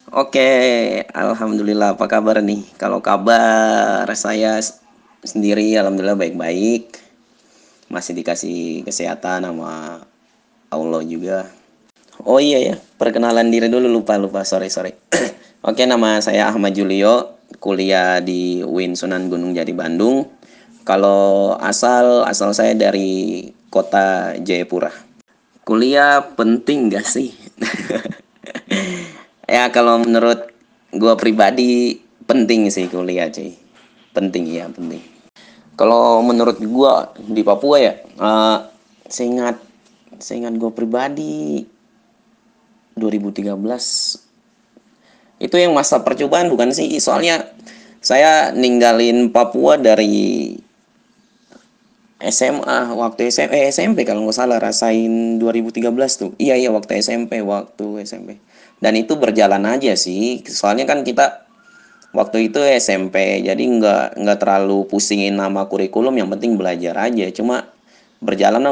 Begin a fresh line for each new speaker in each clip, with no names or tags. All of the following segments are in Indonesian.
Oke, alhamdulillah. Apa kabar nih? Kalau kabar saya sendiri, alhamdulillah baik-baik. Masih dikasih kesehatan sama Allah juga. Oh iya ya, perkenalan diri dulu, lupa, sorry sorry. Oke, nama saya Ahmad Julio, kuliah di UIN Sunan Gunung Jati Bandung. Kalau asal saya dari kota Jayapura. Kuliah penting gak sih? Ya kalau menurut gua pribadi penting sih kuliah cuy. Penting ya, penting. Kalau menurut gua di Papua ya, seingat seingat gua pribadi 2013 itu yang masa percobaan bukan sih? Soalnya saya ninggalin Papua dari SMA waktu SMP kalau nggak salah, rasain 2013 tuh. Iya waktu SMP. Dan itu berjalan aja sih. Soalnya kan kita waktu itu SMP, jadi nggak terlalu pusingin nama kurikulum, yang penting belajar aja. Cuma berjalan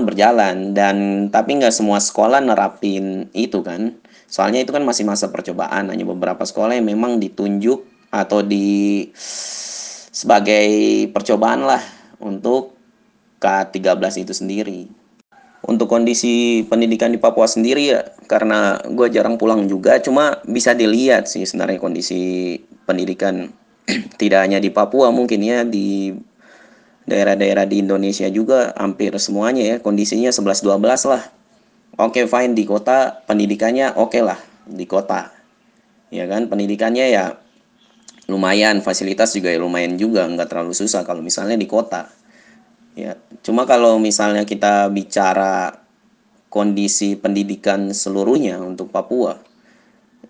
dan tapi nggak semua sekolah nerapin itu kan. Soalnya itu kan masih masa percobaan, hanya beberapa sekolah yang memang ditunjuk atau sebagai percobaan lah untuk K13 itu sendiri. Untuk kondisi pendidikan di Papua sendiri ya, karena gue jarang pulang juga, cuma bisa dilihat sih sebenarnya kondisi pendidikan tidak hanya di Papua, mungkin ya di daerah-daerah di Indonesia juga hampir semuanya ya kondisinya 11-12 lah. Oke, fine di kota pendidikannya oke lah di kota. Ya kan pendidikannya ya lumayan, fasilitas juga ya lumayan juga, nggak terlalu susah kalau misalnya di kota. Ya, cuma kalau misalnya kita bicara kondisi pendidikan seluruhnya untuk Papua,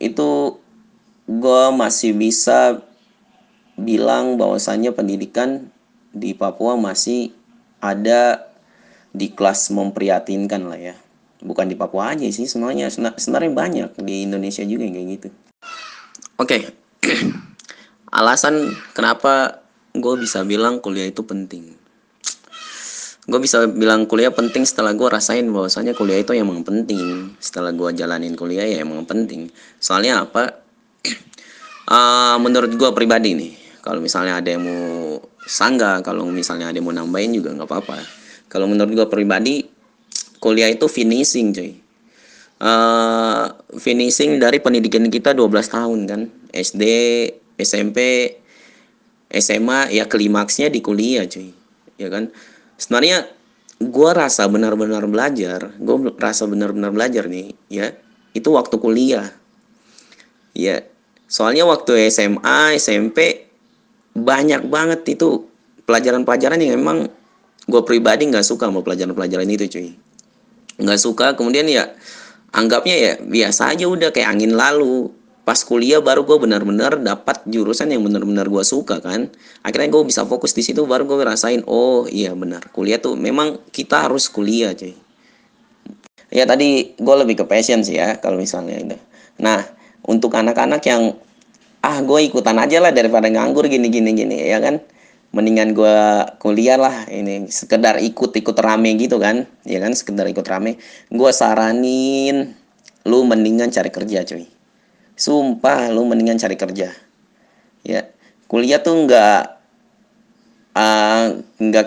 itu gue masih bisa bilang bahwasannya pendidikan di Papua masih ada di kelas memprihatinkan lah ya. Bukan di Papua aja sih, semuanya sebenarnya banyak di Indonesia juga yang kayak gitu. Oke, alasan kenapa gue bisa bilang kuliah itu penting. Gue bisa bilang kuliah penting setelah gue rasain bahwasannya kuliah itu emang penting. Setelah gue jalanin kuliah ya emang penting. Soalnya apa? Menurut gue pribadi nih, kalau misalnya ada yang mau sanggah, kalau misalnya ada yang mau nambahin juga nggak apa-apa. Kalau menurut gue pribadi, kuliah itu finishing cuy. Finishing dari pendidikan kita 12 tahun kan. SD, SMP, SMA, ya klimaksnya di kuliah cuy. Ya kan? Sebenarnya gue rasa benar-benar belajar nih ya. Itu waktu kuliah. Ya, soalnya waktu SMA, SMP banyak banget itu pelajaran-pelajaran yang emang gue pribadi nggak suka sama pelajaran-pelajaran itu cuy. Nggak suka, kemudian ya anggapnya ya biasa aja, udah kayak angin lalu. Pas kuliah baru gue benar-benar dapat jurusan yang benar-benar gue suka kan. Akhirnya gue bisa fokus di situ, baru gue ngerasain oh iya benar, kuliah tuh memang kita harus kuliah cuy. Ya tadi gue lebih ke passion sih ya kalau misalnya itu. Nah, untuk anak-anak yang gue ikutan aja lah daripada nganggur gini ya kan, mendingan gue kuliah lah, ini sekedar ikut-ikut rame gitu kan, ya kan, sekedar ikut rame. Gue saranin lu mendingan cari kerja cuy, sumpah lu mendingan cari kerja ya. Kuliah tuh nggak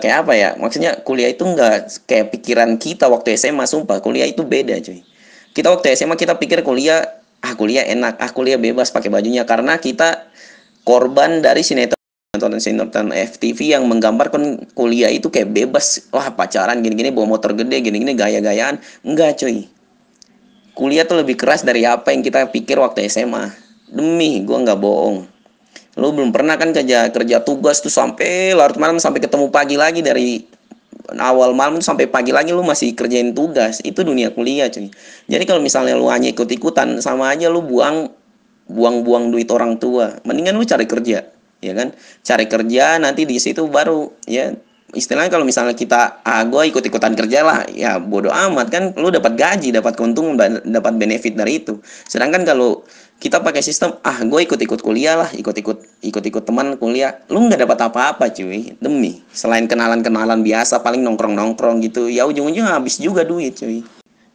kayak apa ya, maksudnya kuliah itu nggak kayak pikiran kita waktu SMA. Sumpah kuliah itu beda cuy. Kita waktu SMA kita pikir kuliah, kuliah enak, kuliah bebas pakai bajunya, karena kita korban dari sinetron FTV yang menggambarkan kuliah itu kayak bebas, wah pacaran gini-gini, bawa motor gede gini-gini, gaya-gayaan. Enggak cuy, kuliah tuh lebih keras dari apa yang kita pikir waktu SMA. Demi gue nggak bohong, lu belum pernah kan kerja kerja tugas tuh sampai larut malam, sampai ketemu pagi lagi, dari awal malam tuh sampai pagi lagi lu masih kerjain tugas. Itu dunia kuliah cuy. Jadi kalau misalnya lu hanya ikut-ikutan, sama aja lu buang-buang duit orang tua. Mendingan lu cari kerja, ya kan? Cari kerja, nanti di situ baru ya, istilahnya kalau misalnya kita gue ikut-ikutan kerja lah, ya bodoh amat kan, lu dapat gaji, dapat keuntungan, dapat benefit dari itu. Sedangkan kalau kita pakai sistem gue ikut-ikut kuliah lah, ikut-ikut teman kuliah, lu nggak dapat apa-apa cuy. Demi selain kenalan-kenalan biasa, paling nongkrong-nongkrong gitu, ya ujung-ujungnya habis juga duit cuy.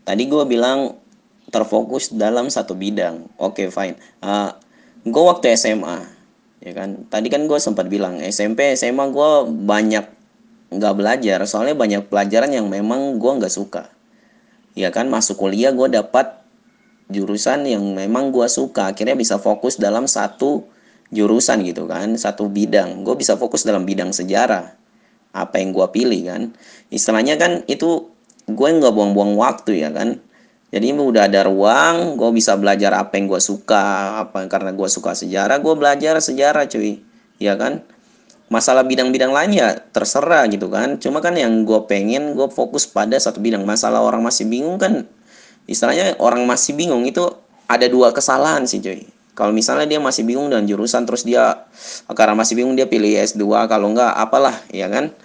Tadi gue bilang terfokus dalam satu bidang. Oke, fine. gue waktu SMA, ya kan, tadi kan gue sempat bilang SMP SMA gue banyak nggak belajar, soalnya banyak pelajaran yang memang gue nggak suka, ya kan. Masuk kuliah gue dapat jurusan yang memang gue suka, akhirnya bisa fokus dalam satu jurusan gitu kan, satu bidang. Gue bisa fokus dalam bidang sejarah, apa yang gue pilih kan, istilahnya kan itu gue nggak buang-buang waktu, ya kan. Jadi udah ada ruang, gue bisa belajar apa yang gue suka, apa karena gue suka sejarah, gue belajar sejarah cuy, ya kan. Masalah bidang-bidang lain ya terserah gitu kan, cuma kan yang gue pengen gue fokus pada satu bidang. Masalah orang masih bingung kan, istilahnya orang masih bingung itu ada dua kesalahan sih cuy. Kalau misalnya dia masih bingung dengan jurusan, terus dia karena masih bingung dia pilih S2, kalau enggak apalah, ya kan.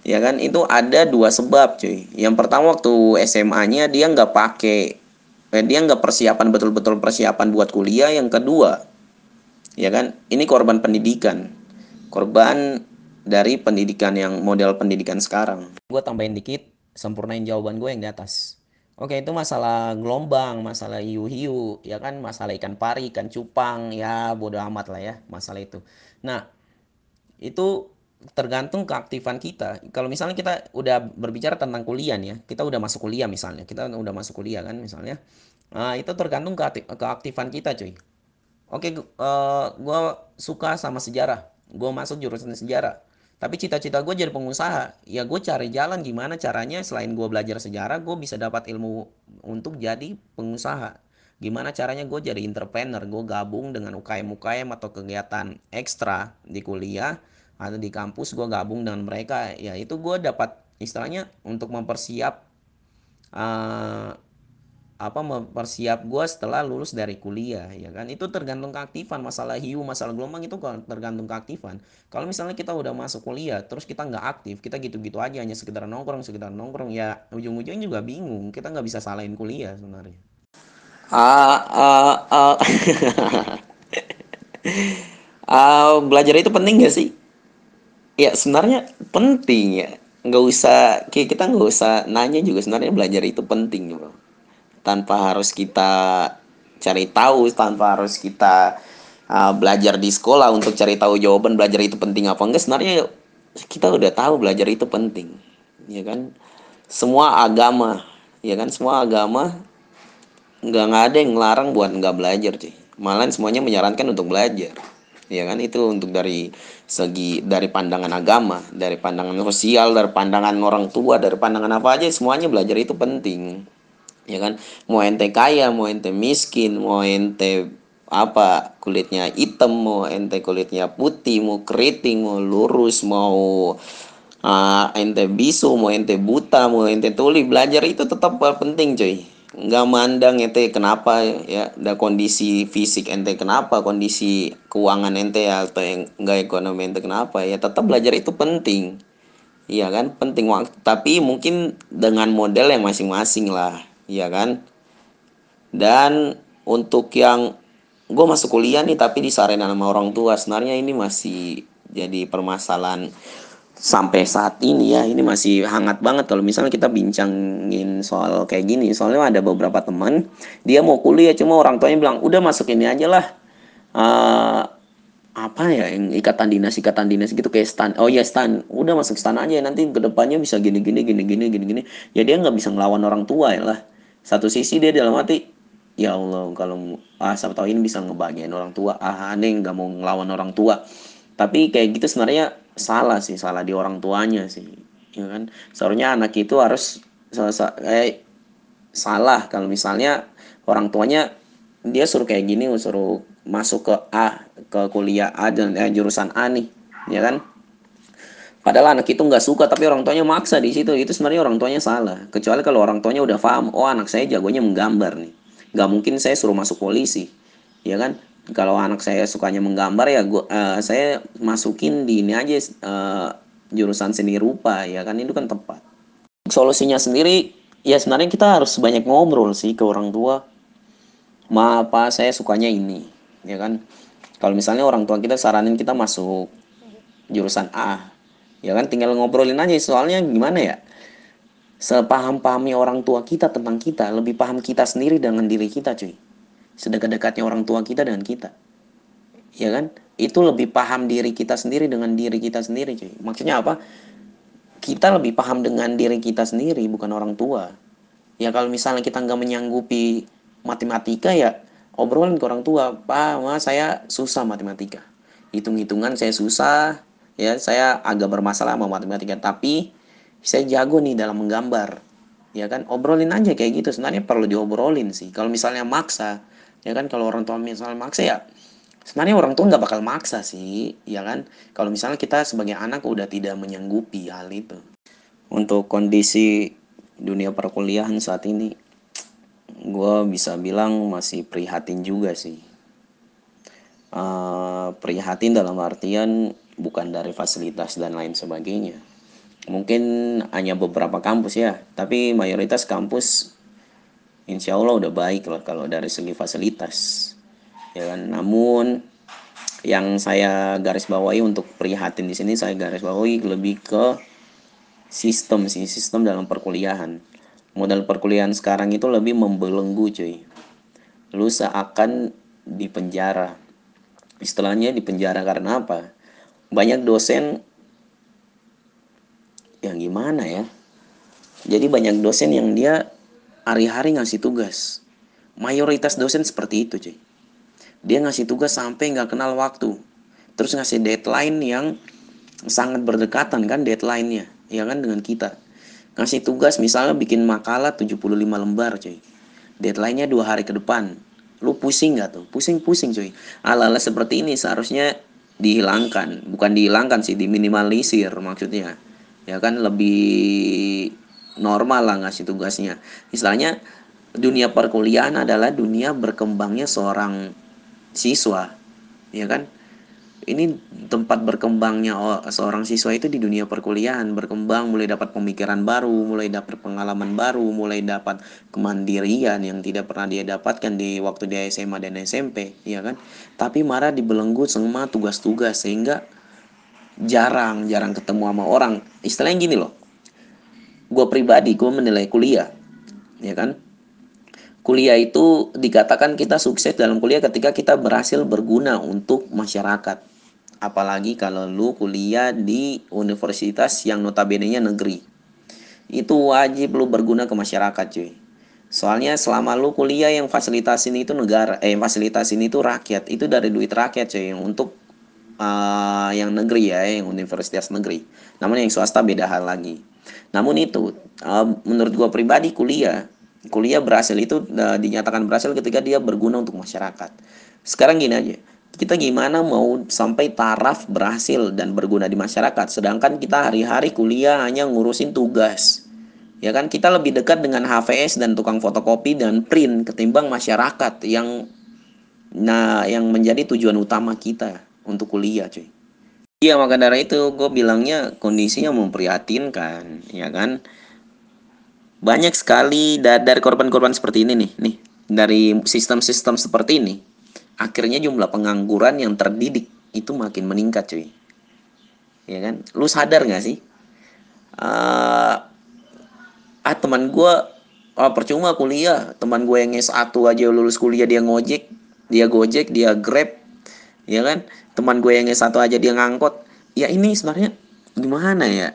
Ya kan, itu ada dua sebab cuy. Yang pertama waktu SMA-nya dia nggak pakai, dia nggak persiapan betul-betul persiapan buat kuliah. Yang kedua, ya kan, ini korban pendidikan, korban dari pendidikan yang model pendidikan sekarang. Gue tambahin dikit, sempurnain jawaban gue yang di atas. Oke, itu masalah gelombang, masalah hiu-hiu, ya kan, masalah ikan pari, ikan cupang, ya bodo amat lah ya masalah itu. Nah, itu tergantung keaktifan kita. Kalau misalnya kita udah berbicara tentang kuliah nih ya, kita udah masuk kuliah misalnya, kita udah masuk kuliah kan misalnya, itu tergantung keaktifan kita cuy. Oke, gue suka sama sejarah, gue masuk jurusan sejarah. Tapi cita-cita gue jadi pengusaha, ya gue cari jalan gimana caranya selain gue belajar sejarah, gue bisa dapat ilmu untuk jadi pengusaha. Gimana caranya gue jadi entrepreneur, gue gabung dengan UKM-UKM atau kegiatan ekstra di kuliah atau di kampus, gue gabung dengan mereka. Ya itu gue dapat istilahnya untuk eh, mempersiap gue setelah lulus dari kuliah, ya kan. Itu tergantung keaktifan. Masalah hiu, masalah gelombang itu tergantung keaktifan. Kalau misalnya kita udah masuk kuliah terus kita nggak aktif, kita gitu-gitu aja hanya sekedar nongkrong, ya ujung-ujungnya juga bingung. Kita nggak bisa salahin kuliah sebenarnya. Ah, ah, ah. Belajar itu penting gak sih? Ya sebenarnya penting ya. Nggak usah, kita nggak usah nanya juga, sebenarnya belajar itu penting bro. Tanpa harus kita cari tahu, tanpa harus kita belajar di sekolah untuk cari tahu jawaban belajar itu penting apa enggak. Sebenarnya kita udah tahu belajar itu penting, ya kan. Semua agama, ya kan, semua agama nggak ada yang ngelarang buat nggak belajar sih, malah semuanya menyarankan untuk belajar, ya kan. Itu untuk dari segi, dari pandangan agama, dari pandangan sosial, dari pandangan orang tua, dari pandangan apa aja, semuanya belajar itu penting, ya kan. Mau ente kaya, mau ente miskin, mau ente apa kulitnya hitam, mau ente kulitnya putih, mau keriting, mau lurus, mau ente bisu, mau ente buta, mau ente tuli, belajar itu tetap penting coy. Nggak mandang ente kenapa ya, ada kondisi fisik ente kenapa, kondisi keuangan ente atau yang nggak ekonomi ente kenapa, ya tetap belajar itu penting. Iya kan, penting waktu, tapi mungkin dengan model yang masing-masing lah, iya kan. Dan untuk yang gue masuk kuliah nih tapi disarankan sama orang tua, sebenarnya ini masih jadi permasalahan sampai saat ini ya. Ini masih hangat banget kalau misalnya kita bincangin soal kayak gini. Soalnya ada beberapa teman, dia mau kuliah cuma orang tuanya bilang udah masuk ini aja lah, uh, apa ya yang ikatan dinas gitu, kayak stan. Oh ya stan, udah masuk stan aja nanti kedepannya bisa gini gini gini gini gini gini. Ya dia nggak bisa ngelawan orang tua ya lah. Satu sisi dia dalam hati, ya Allah kalau siapa tahu ini bisa ngebahagiain orang tua, aneh nggak mau ngelawan orang tua. Tapi kayak gitu sebenarnya salah sih, salah di orang tuanya sih, ya kan. Seharusnya anak itu harus salah kalau misalnya orang tuanya dia suruh kayak gini, suruh masuk ke ke kuliah A dan jurusan A nih, ya kan. Padahal anak itu nggak suka tapi orang tuanya maksa di situ, itu sebenarnya orang tuanya salah. Kecuali kalau orang tuanya udah paham, oh anak saya jagonya menggambar nih, nggak mungkin saya suruh masuk polisi, ya kan. Kalau anak saya sukanya menggambar ya saya masukin di ini aja, jurusan seni rupa, ya kan, itu kan tepat. Solusinya sendiri ya sebenarnya kita harus banyak ngobrol sih ke orang tua. Ma, apa saya sukanya ini, ya kan. Kalau misalnya orang tua kita saranin kita masuk jurusan A, ya kan, tinggal ngobrolin aja. Soalnya gimana ya, sepaham-pahamnya orang tua kita tentang kita, lebih paham kita sendiri dengan diri kita cuy, sedekat-dekatnya orang tua kita dengan kita, ya kan? Itu lebih paham diri kita sendiri dengan diri kita sendiri, cuy. Maksudnya apa? Kita lebih paham dengan diri kita sendiri, bukan orang tua. Ya kalau misalnya kita nggak menyanggupi matematika, ya obrolin ke orang tua, Pak, Ma, saya susah matematika. Hitung-hitungan saya susah, ya saya agak bermasalah sama matematika, tapi saya jago nih dalam menggambar. Ya kan, obrolin aja kayak gitu. Sebenarnya perlu diobrolin sih. Kalau misalnya maksa, ya kan, kalau orang tua misalnya maksa, ya sebenarnya orang tua nggak bakal maksa sih, ya kan. Kalau misalnya kita sebagai anak udah tidak menyanggupi hal itu. Untuk kondisi dunia perkuliahan saat ini, gue bisa bilang masih prihatin juga sih. Prihatin dalam artian bukan dari fasilitas dan lain sebagainya. Mungkin hanya beberapa kampus ya, tapi mayoritas kampus insya Allah udah baik lah kalau dari segi fasilitas. Ya kan? Namun yang saya garis bawahi untuk prihatin di sini, saya garis bawahi lebih ke sistem sih, sistem dalam perkuliahan. Modal perkuliahan sekarang itu lebih membelenggu, cuy. Lu seakan di penjara. Istilahnya di penjara karena apa? Banyak dosen yang gimana ya? Jadi banyak dosen yang dia hari-hari ngasih tugas. Mayoritas dosen seperti itu, cuy. Dia ngasih tugas sampai nggak kenal waktu. Terus ngasih deadline yang sangat berdekatan kan deadline-nya, ya kan, dengan kita. Ngasih tugas misalnya bikin makalah 75 lembar, cuy. Deadline-nya 2 hari ke depan. Lu pusing nggak tuh? Pusing-pusing, cuy. Ala-ala seperti ini seharusnya dihilangkan. Bukan dihilangkan sih, diminimalisir maksudnya. Ya kan, lebih normal lah ngasih tugasnya. Istilahnya dunia perkuliahan adalah dunia berkembangnya seorang siswa, ya kan? Ini tempat berkembangnya seorang siswa itu di dunia perkuliahan, berkembang, mulai dapat pemikiran baru, mulai dapat pengalaman baru, mulai dapat kemandirian yang tidak pernah dia dapatkan di waktu dia SMA dan SMP, ya kan? Tapi malah dibelenggu sama tugas-tugas sehingga jarang ketemu sama orang. Istilahnya gini loh, gue pribadi gue menilai kuliah, ya kan? Kuliah itu dikatakan kita sukses dalam kuliah ketika kita berhasil berguna untuk masyarakat. Apalagi kalau lu kuliah di universitas yang notabene-nya negeri. Itu wajib lu berguna ke masyarakat, cuy. Soalnya selama lu kuliah yang fasilitasin itu negara, fasilitasin itu rakyat, itu dari duit rakyat, cuy. Untuk yang negeri ya, yang universitas negeri. Namun yang swasta beda hal lagi. Namun itu, menurut gua pribadi kuliah berhasil itu dinyatakan berhasil ketika dia berguna untuk masyarakat. Sekarang gini aja, kita gimana mau sampai taraf berhasil dan berguna di masyarakat, sedangkan kita hari-hari kuliah hanya ngurusin tugas. Ya kan, kita lebih dekat dengan HVS dan tukang fotokopi dan print ketimbang masyarakat yang menjadi tujuan utama kita untuk kuliah, cuy. Iya, maka dari itu gue bilangnya kondisinya memprihatinkan, ya kan? Banyak sekali dari korban-korban seperti ini nih, dari sistem-sistem seperti ini, akhirnya jumlah pengangguran yang terdidik itu makin meningkat, cuy. Ya kan? Lu sadar gak sih? Uh, Teman gue, percuma kuliah, teman gue yang S1 aja lulus kuliah dia ngojek, dia gojek, dia grab, ya kan? Teman gue yang S1 aja dia ngangkot. Ya ini sebenarnya gimana ya?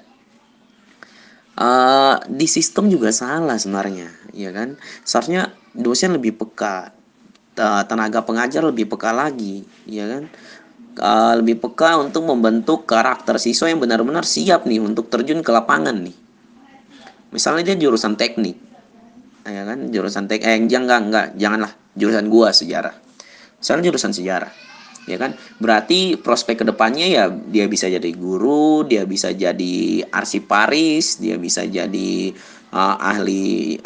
Di sistem juga salah sebenarnya, ya kan? Seharusnya dosen lebih peka, tenaga pengajar lebih peka lagi, ya kan? Lebih peka untuk membentuk karakter siswa yang benar-benar siap nih untuk terjun ke lapangan nih. Misalnya dia jurusan teknik, ya kan? Jurusan janganlah jurusan gua sejarah. Misalnya jurusan sejarah, ya kan, berarti prospek kedepannya ya dia bisa jadi guru, dia bisa jadi arsiparis, dia bisa jadi ahli,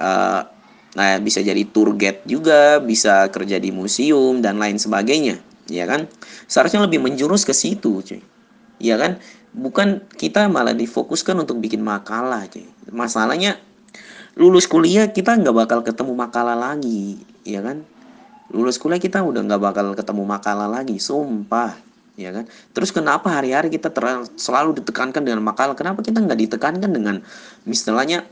bisa jadi tour guide juga, bisa kerja di museum dan lain sebagainya, ya kan. Seharusnya lebih menjurus ke situ, cuy, ya kan. Bukan kita malah difokuskan untuk bikin makalah, cuy. Masalahnya lulus kuliah kita nggak bakal ketemu makalah lagi, ya kan. Lulus kuliah kita udah nggak bakal ketemu makalah lagi, sumpah, ya kan. Terus kenapa hari-hari kita selalu ditekankan dengan makalah, kenapa kita nggak ditekankan dengan istilahnya,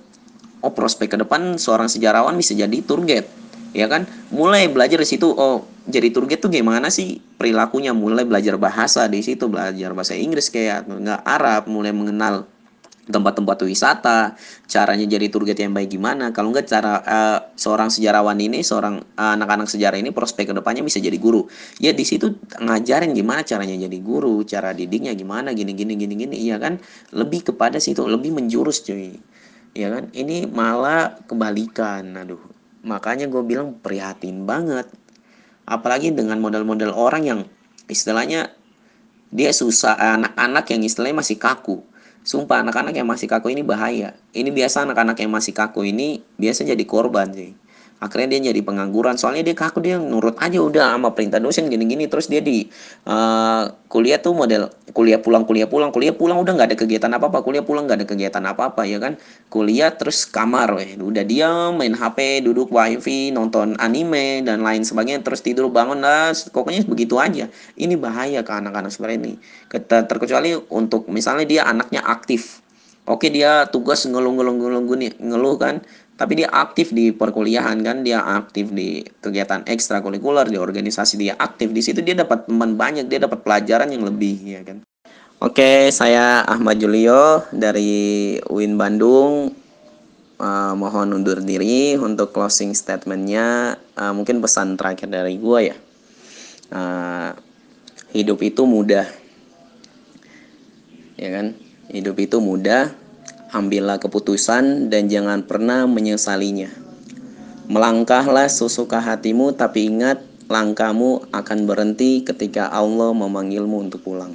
prospek ke depan seorang sejarawan bisa jadi tour guide, ya kan. Mulai belajar di situ, jadi tour guide tuh gimana sih perilakunya, mulai belajar bahasa di situ, belajar bahasa Inggris kayak nggak Arab, mulai mengenal tempat-tempat wisata, caranya jadi tour guide yang baik gimana. Kalau nggak cara seorang sejarawan ini, seorang anak-anak sejarah ini prospek kedepannya bisa jadi guru. Ya di situ ngajarin gimana caranya jadi guru, cara didiknya gimana, gini gini gini gini, iya kan? Lebih kepada situ, lebih menjurus cuy. Ya kan? Ini malah kebalikan. Aduh. Makanya gue bilang prihatin banget. Apalagi dengan model-model orang yang istilahnya dia susah, anak-anak yang istilahnya masih kaku. Sumpah anak-anak yang masih kaku ini bahaya. Ini biasa anak-anak yang masih kaku ini biasa jadi korban sih. Akhirnya dia jadi pengangguran. Soalnya dia kaku, dia nurut aja udah sama perintah dosen gini-gini. Terus dia di kuliah tuh model kuliah pulang udah nggak ada kegiatan apa-apa. Kuliah pulang nggak ada kegiatan apa-apa ya kan. Kuliah terus kamar weh. Udah diam main HP, duduk wifi, nonton anime dan lain sebagainya. Terus tidur bangun lah. Pokoknya begitu aja. Ini bahaya ke anak-anak seperti ini. Terkecuali untuk misalnya dia anaknya aktif. Oke dia tugas ngeluh kan, tapi dia aktif di perkuliahan kan, dia aktif di kegiatan ekstrakurikuler, di organisasi dia aktif, di situ dia dapat teman banyak, dia dapat pelajaran yang lebih ya kan. Oke, saya Ahmad Julio dari UIN Bandung. Mohon undur diri untuk closing statementnya. Mungkin pesan terakhir dari gue ya. Uh, Hidup itu mudah, ya kan? Hidup itu mudah. Ambillah keputusan dan jangan pernah menyesalinya. Melangkahlah sesuka hatimu, tapi ingat langkahmu akan berhenti ketika Allah memanggilmu untuk pulang.